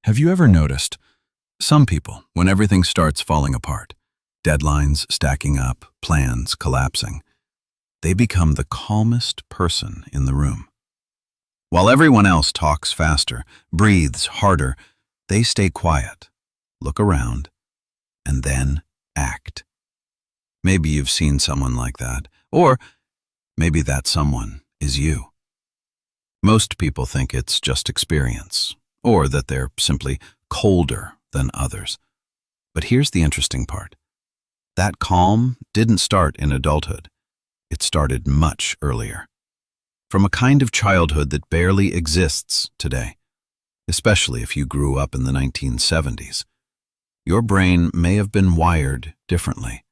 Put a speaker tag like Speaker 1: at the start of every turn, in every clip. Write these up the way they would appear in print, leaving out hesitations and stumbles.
Speaker 1: Have you ever noticed some people, when everything starts falling apart, deadlines stacking up, plans collapsing, they become the calmest person in the room? While everyone else talks faster, breathes harder, they stay quiet, look around, and then act. Maybe you've seen someone like that, or maybe that someone is you. Most people think it's just experience, or that they're simply colder than others. But here's the interesting part. That calm didn't start in adulthood. It started much earlier. From a kind of childhood that barely exists today, especially if you grew up in the 1970s. Your brain may have been wired differently,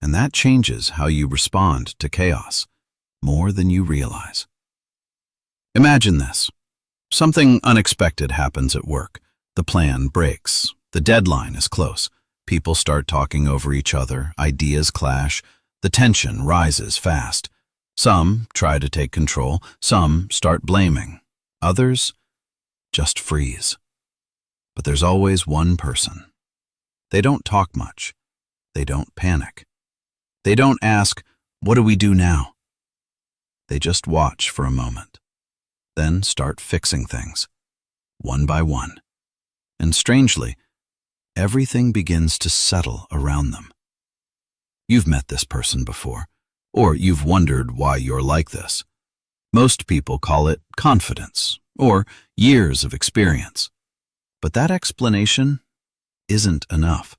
Speaker 1: and that changes how you respond to chaos more than you realize. Imagine this. Something unexpected happens at work. The plan breaks. The deadline is close. People start talking over each other. Ideas clash. The tension rises fast. Some try to take control. Some start blaming. Others just freeze. But there's always one person. They don't talk much. They don't panic. They don't ask, "What do we do now?" They just watch for a moment, then start fixing things, one by one. And strangely, everything begins to settle around them. You've met this person before, or you've wondered why you're like this. Most people call it confidence, or years of experience. But that explanation isn't enough.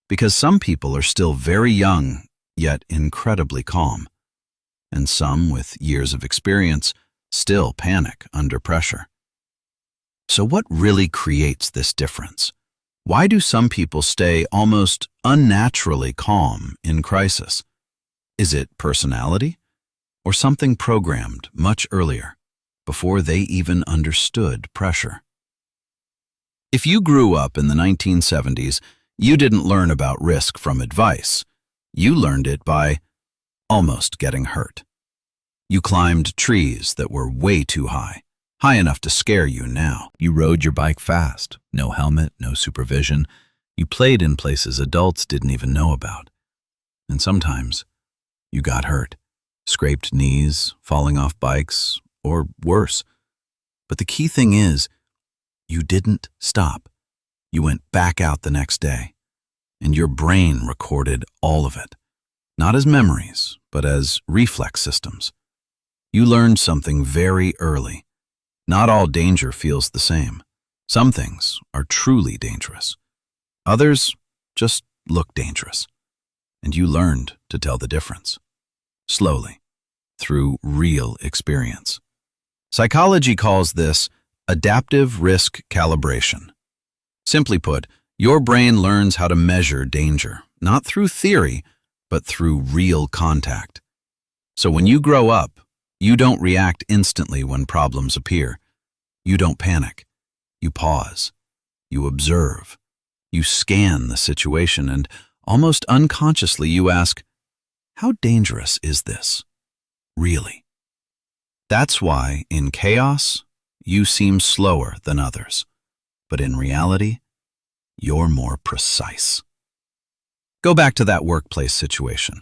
Speaker 1: Because some people are still very young, yet incredibly calm. And some with years of experience still panic under pressure. So what really creates this difference? Why do some people stay almost unnaturally calm in crisis? Is it personality? Or something programmed much earlier, before they even understood pressure? If you grew up in the 1970s, you didn't learn about risk from advice. You learned it by almost getting hurt. You climbed trees that were way too high enough to scare you now. You rode your bike fast, no helmet, no supervision. You played in places adults didn't even know about. And sometimes you got hurt, scraped knees, falling off bikes, or worse. But the key thing is, you didn't stop. You went back out the next day, and your brain recorded all of it, not as memories, but as reflex systems. You learned something very early. Not all danger feels the same. Some things are truly dangerous. Others just look dangerous. And you learned to tell the difference. Slowly, through real experience. Psychology calls this adaptive risk calibration. Simply put, your brain learns how to measure danger, not through theory, but through real contact. So when you grow up, you don't react instantly when problems appear. You don't panic. You pause. You observe. You scan the situation, and almost unconsciously you ask, how dangerous is this, really? That's why, in chaos, you seem slower than others. But in reality, you're more precise. Go back to that workplace situation.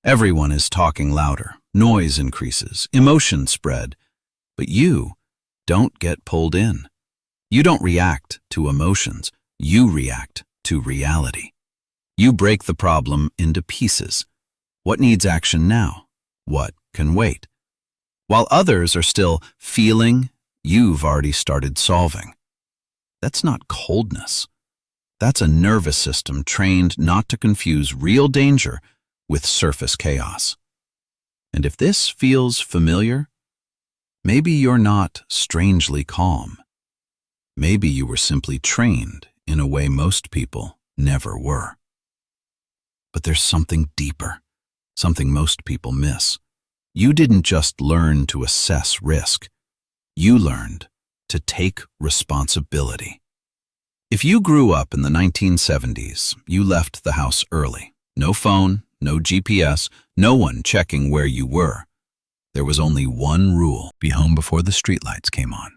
Speaker 1: Everyone is talking louder. Noise increases, emotions spread, but you don't get pulled in. You don't react to emotions, you react to reality. You break the problem into pieces. What needs action now? What can wait? While others are still feeling, you've already started solving. That's not coldness. That's a nervous system trained not to confuse real danger with surface chaos. And if this feels familiar, maybe you're not strangely calm. Maybe you were simply trained in a way most people never were. But there's something deeper, something most people miss. You didn't just learn to assess risk. You learned to take responsibility. If you grew up in the 1970s, you left the house early. No phone, no GPS, no one checking where you were. There was only one rule: be home before the streetlights came on.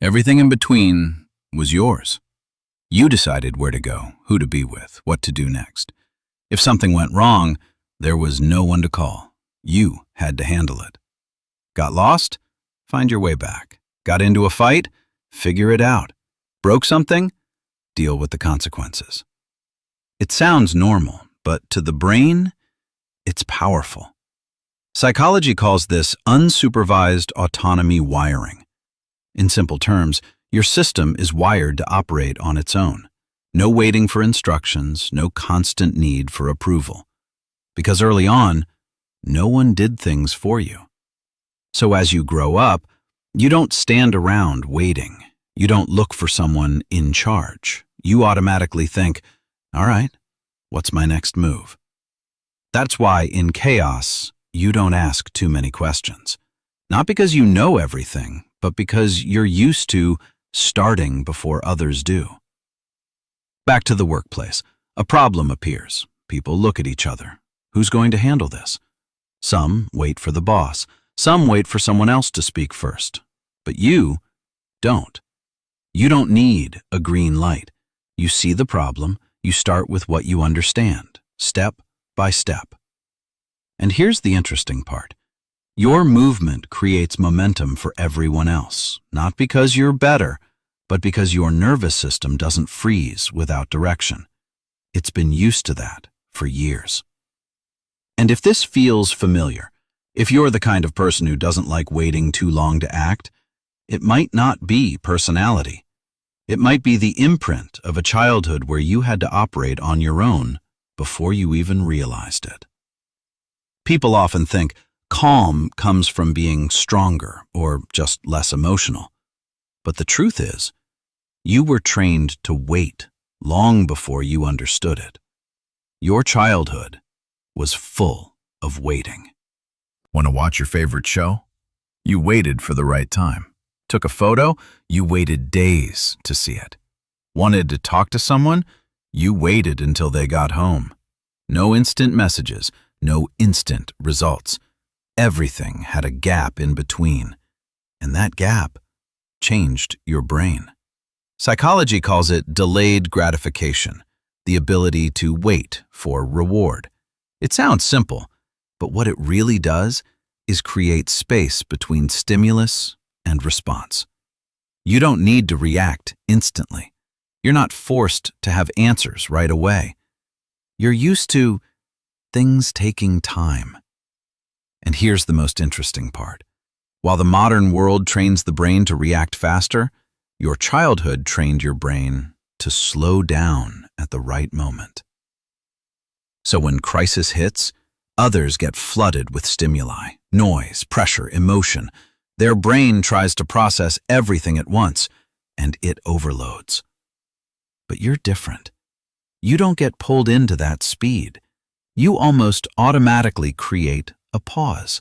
Speaker 1: Everything in between was yours. You decided where to go, who to be with, what to do next. If something went wrong, there was no one to call. You had to handle it. Got lost? Find your way back. Got into a fight? Figure it out. Broke something? Deal with the consequences. It sounds normal, but to the brain, it's powerful. Psychology calls this unsupervised autonomy wiring. In simple terms, your system is wired to operate on its own. No waiting for instructions, no constant need for approval. Because early on, no one did things for you. So as you grow up, you don't stand around waiting. You don't look for someone in charge. You automatically think, all right, what's my next move? That's why in chaos, you don't ask too many questions. Not because you know everything, but because you're used to starting before others do. Back to the workplace. A problem appears. People look at each other. Who's going to handle this? Some wait for the boss. Some wait for someone else to speak first. But you don't. You don't need a green light. You see the problem. You start with what you understand, step by step. And here's the interesting part. Your movement creates momentum for everyone else, not because you're better, but because your nervous system doesn't freeze without direction. It's been used to that for years. And if this feels familiar, if you're the kind of person who doesn't like waiting too long to act, it might not be personality. It might be the imprint of a childhood where you had to operate on your own before you even realized it. People often think calm comes from being stronger or just less emotional. But the truth is, you were trained to wait long before you understood it. Your childhood was full of waiting. Want to watch your favorite show? You waited for the right time. Took a photo? You waited days to see it. Wanted to talk to someone? You waited until they got home. No instant messages, no instant results. Everything had a gap in between, and that gap changed your brain. Psychology calls it delayed gratification, the ability to wait for reward. It sounds simple, but what it really does is create space between stimulus and response. You don't need to react instantly. You're not forced to have answers right away. You're used to things taking time. And here's the most interesting part. While the modern world trains the brain to react faster, your childhood trained your brain to slow down at the right moment. So when crisis hits, others get flooded with stimuli, noise, pressure, emotion. Their brain tries to process everything at once, and it overloads. But you're different. You don't get pulled into that speed. You almost automatically create a pause,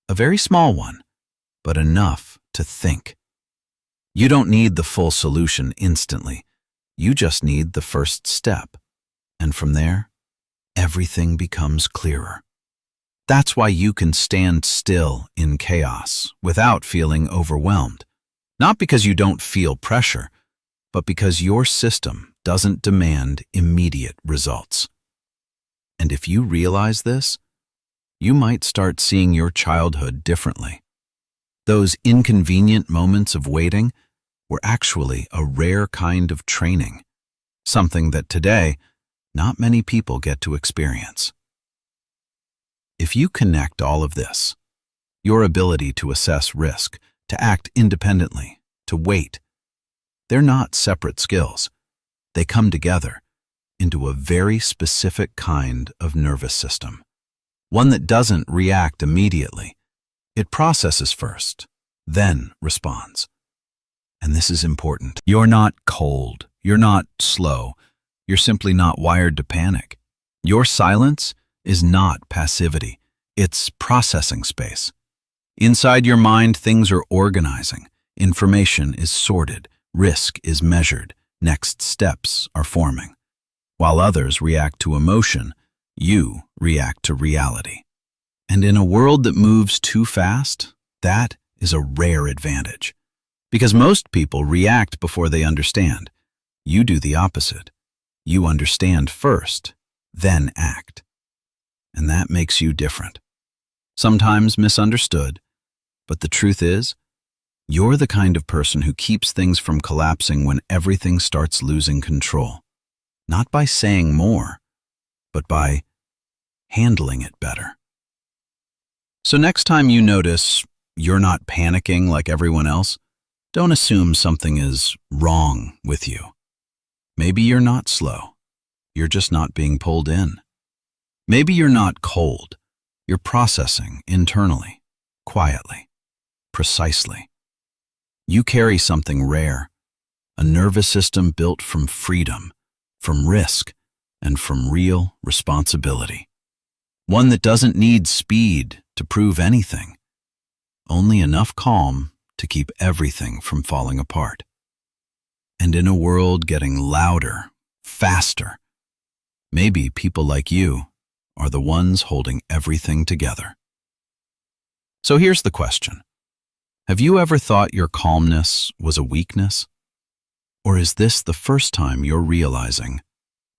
Speaker 1: a very small one, but enough to think. You don't need the full solution instantly. You just need the first step. And from there, everything becomes clearer. That's why you can stand still in chaos without feeling overwhelmed. Not because you don't feel pressure, but because your system doesn't demand immediate results. And if you realize this, you might start seeing your childhood differently. Those inconvenient moments of waiting were actually a rare kind of training, something that today not many people get to experience. If you connect all of this, your ability to assess risk, to act independently, to wait, they're not separate skills. They come together into a very specific kind of nervous system, one that doesn't react immediately. It processes first, then responds. And this is important. You're not cold. You're not slow. You're simply not wired to panic. Your silence is not passivity. It's processing space. Inside your mind, things are organizing. Information is sorted. Risk is measured. Next steps are forming. While others react to emotion, you react to reality. And in a world that moves too fast, that is a rare advantage. Because most people react before they understand. You do the opposite. You understand first, then act. And that makes you different. Sometimes misunderstood, but the truth is, you're the kind of person who keeps things from collapsing when everything starts losing control. Not by saying more, but by handling it better. So next time you notice you're not panicking like everyone else, don't assume something is wrong with you. Maybe you're not slow. You're just not being pulled in. Maybe you're not cold. You're processing internally, quietly, precisely. You carry something rare, a nervous system built from freedom, from risk, and from real responsibility. One that doesn't need speed to prove anything, only enough calm to keep everything from falling apart. And in a world getting louder, faster, maybe people like you are the ones holding everything together. So here's the question. Have you ever thought your calmness was a weakness? Or is this the first time you're realizing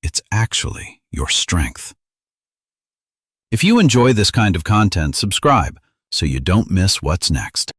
Speaker 1: it's actually your strength? If you enjoy this kind of content, subscribe so you don't miss what's next.